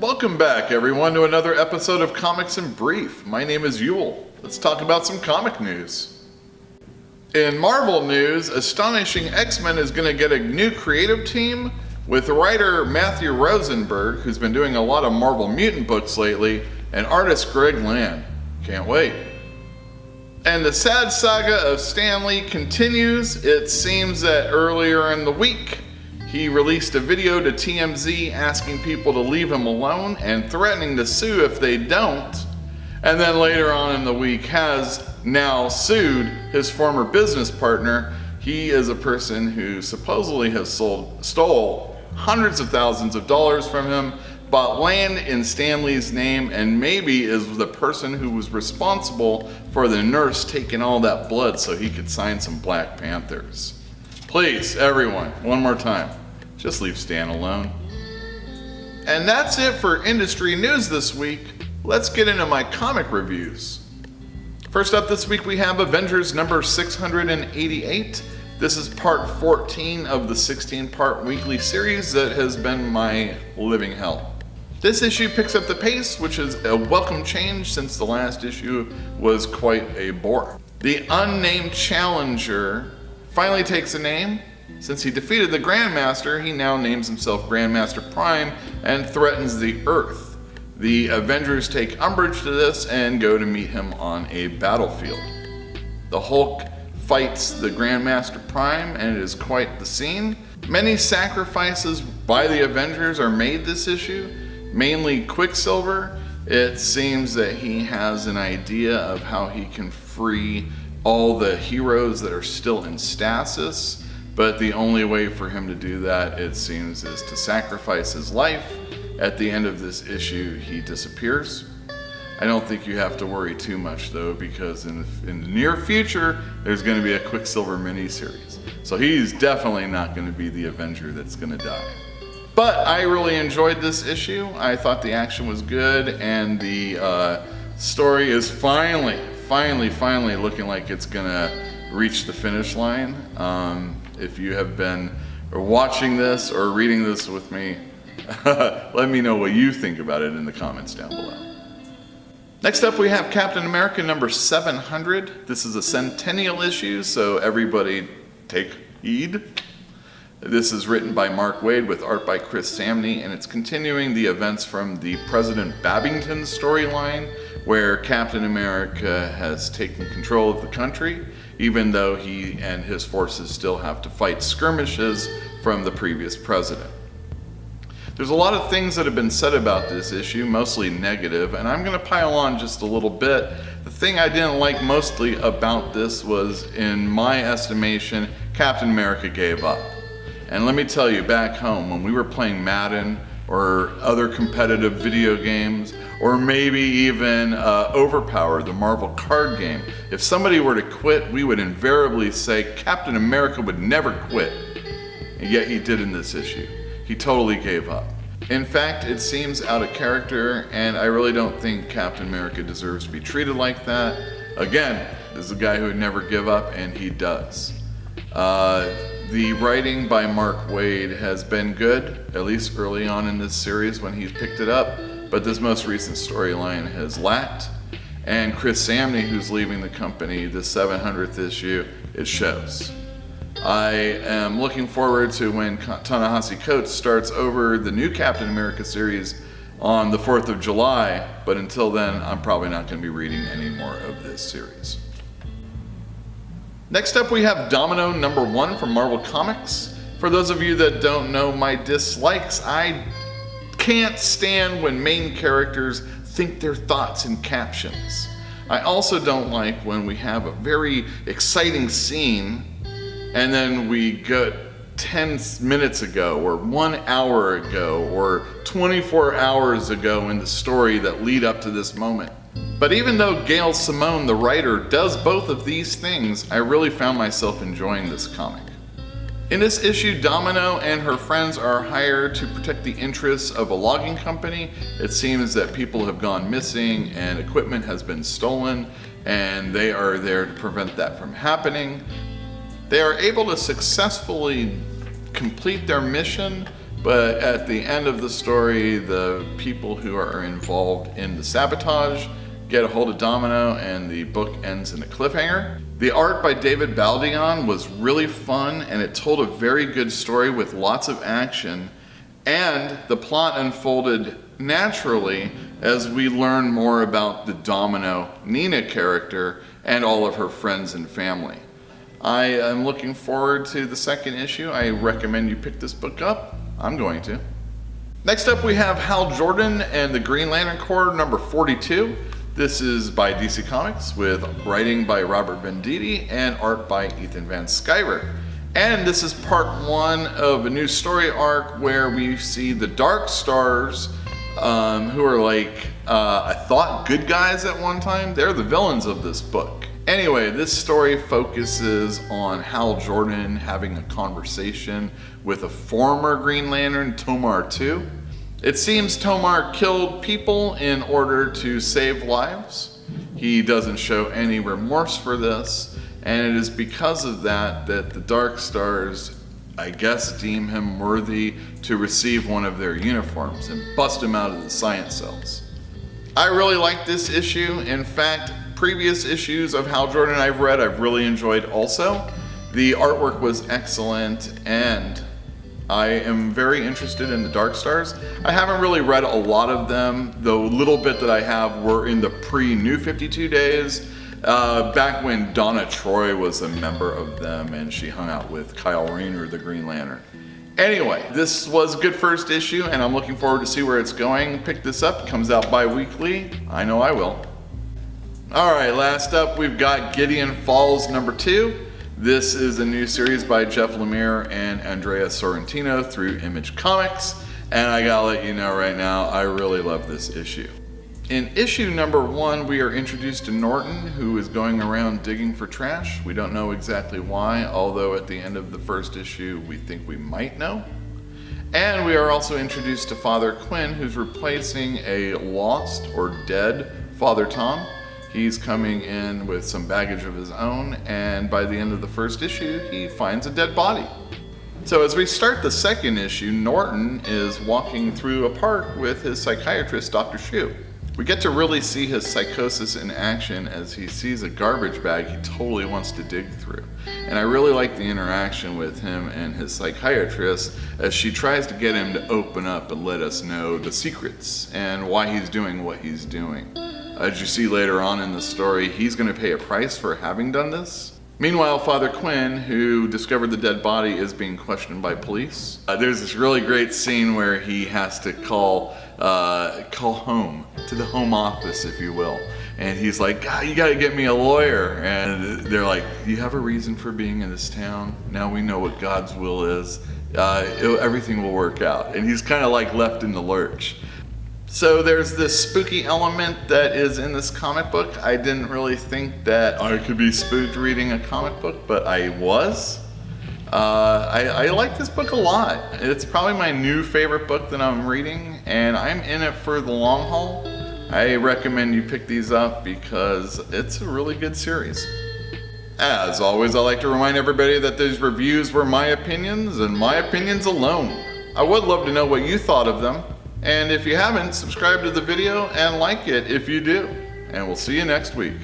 Welcome back, everyone, to another episode of Comics in Brief. My name is Yule. Let's talk about some comic news. In Marvel news, Astonishing X-Men is going to get a new creative team with writer Matthew Rosenberg, who's been doing a lot of Marvel Mutant books lately, and artist Greg Land. Can't wait. And the sad saga of Stan Lee continues. It seems that earlier in the week, he released a video to TMZ asking people to leave him alone and threatening to sue if they don't. And then later on in the week has now sued his former business partner. He is a person who supposedly has stole hundreds of thousands of dollars from him, bought land in Stan Lee's name, and maybe is the person who was responsible for the nurse taking all that blood so he could sign some Black Panthers. Please, everyone, one more time, just leave Stan alone. And that's it for industry news this week. Let's get into my comic reviews. First up this week we have Avengers number 688. This is part 14 of the 16-part weekly series that has been my living hell. This issue picks up the pace, which is a welcome change since the last issue was quite a bore. The unnamed challenger finally takes a name. Since he defeated the Grandmaster, he now names himself Grandmaster Prime and threatens the Earth. The Avengers take umbrage to this and go to meet him on a battlefield. The Hulk fights the Grandmaster Prime, and it is quite the scene. Many sacrifices by the Avengers are made this issue, mainly Quicksilver. It seems that he has an idea of how he can free all the heroes that are still in stasis, but the only way for him to do that, it seems, is to sacrifice his life. At the end of this issue, he disappears. I don't think you have to worry too much, though, because in the near future, there's going to be a Quicksilver miniseries. So he's definitely not going to be the Avenger that's going to die. But I really enjoyed this issue. I thought the action was good, and the story is finally looking like it's going to reach the finish line. If you have been watching this or reading this with me, let me know what you think about it in the comments down below. Next up we have Captain America number 700. This is a centennial issue, so everybody take heed. This is written by Mark Waid with art by Chris Samney, and it's continuing the events from the President Babington storyline, where Captain America has taken control of the country, even though he and his forces still have to fight skirmishes from the previous president. There's a lot of things that have been said about this issue, mostly negative, and I'm going to pile on just a little bit. The thing I didn't like mostly about this was, in my estimation, Captain America gave up. And let me tell you, back home, when we were playing Madden or other competitive video games, or maybe even Overpower, the Marvel card game, if somebody were to quit, we would invariably say Captain America would never quit. And yet he did in this issue. He totally gave up. In fact, it seems out of character, and I really don't think Captain America deserves to be treated like that. Again, this is a guy who would never give up, and he does. The writing by Mark Waid has been good, at least early on in this series when he's picked it up, but this most recent storyline has lacked. And Chris Samney, who's leaving the company, the 700th issue, it shows. I am looking forward to when Ta-Nehisi Coates starts over the new Captain America series on the 4th of July, but until then, I'm probably not going to be reading any more of this series. Next up we have Domino number 1 from Marvel Comics. For those of you that don't know my dislikes, I can't stand when main characters think their thoughts in captions. I also don't like when we have a very exciting scene and then we go 10 minutes ago or 1 hour ago or 24 hours ago in the story that lead up to this moment. But even though Gail Simone, the writer, does both of these things, I really found myself enjoying this comic. In this issue, Domino and her friends are hired to protect the interests of a logging company. It seems that people have gone missing and equipment has been stolen, and they are there to prevent that from happening. They are able to successfully complete their mission, but at the end of the story, the people who are involved in the sabotage get a hold of Domino, and the book ends in a cliffhanger. The art by David Baldeon was really fun, and it told a very good story with lots of action, and the plot unfolded naturally as we learn more about the Domino Nina character and all of her friends and family. I am looking forward to the second issue. I recommend you pick this book up. I'm going to. Next up we have Hal Jordan and the Green Lantern Corps number 42. This is by DC Comics with writing by Robert Venditti and art by Ethan Van Sciver. And this is part one of a new story arc where we see the Dark Stars, who are like, I thought good guys at one time. They're the villains of this book. Anyway, this story focuses on Hal Jordan having a conversation with a former Green Lantern, Tomar 2. It seems Tomar killed people in order to save lives. He doesn't show any remorse for this, and it is because of that that the Dark Stars, I guess, deem him worthy to receive one of their uniforms and bust him out of the science cells. I really like this issue. In fact, previous issues of Hal Jordan I've read, I've really enjoyed also. The artwork was excellent, and I am very interested in the Dark Stars. I haven't really read a lot of them. The little bit that I have were in the pre-New 52 days, back when Donna Troy was a member of them and she hung out with Kyle Rayner, the Green Lantern. Anyway, this was a good first issue, and I'm looking forward to see where it's going. Pick this up. It comes out bi-weekly. I know I will. Alright, last up we've got Gideon Falls number 2. This is a new series by Jeff Lemire and Andrea Sorrentino through Image Comics, and I gotta let you know right now, I really love this issue. In issue number 1, we are introduced to Norton, who is going around digging for trash. We don't know exactly why, although at the end of the first issue, we think we might know. And we are also introduced to Father Quinn, who's replacing a lost or dead Father Tom. He's coming in with some baggage of his own, and by the end of the first issue, he finds a dead body. So as we start the second issue, Norton is walking through a park with his psychiatrist, Dr. Shu. We get to really see his psychosis in action as he sees a garbage bag he totally wants to dig through. And I really like the interaction with him and his psychiatrist as she tries to get him to open up and let us know the secrets and why he's doing what he's doing. As you see later on in the story, he's going to pay a price for having done this. Meanwhile, Father Quinn, who discovered the dead body, is being questioned by police. There's this really great scene where he has to call home, to the home office, if you will. And he's like, God, you got to get me a lawyer. And they're like, you have a reason for being in this town. Now we know what God's will is. Everything will work out. And he's kind of like left in the lurch. So there's this spooky element that is in this comic book. I didn't really think that I could be spooked reading a comic book, but I was. I like this book a lot. It's probably my new favorite book that I'm reading, and I'm in it for the long haul. I recommend you pick these up because it's a really good series. As always, I like to remind everybody that these reviews were my opinions and my opinions alone. I would love to know what you thought of them. And if you haven't, subscribe to the video and like it if you do. And we'll see you next week.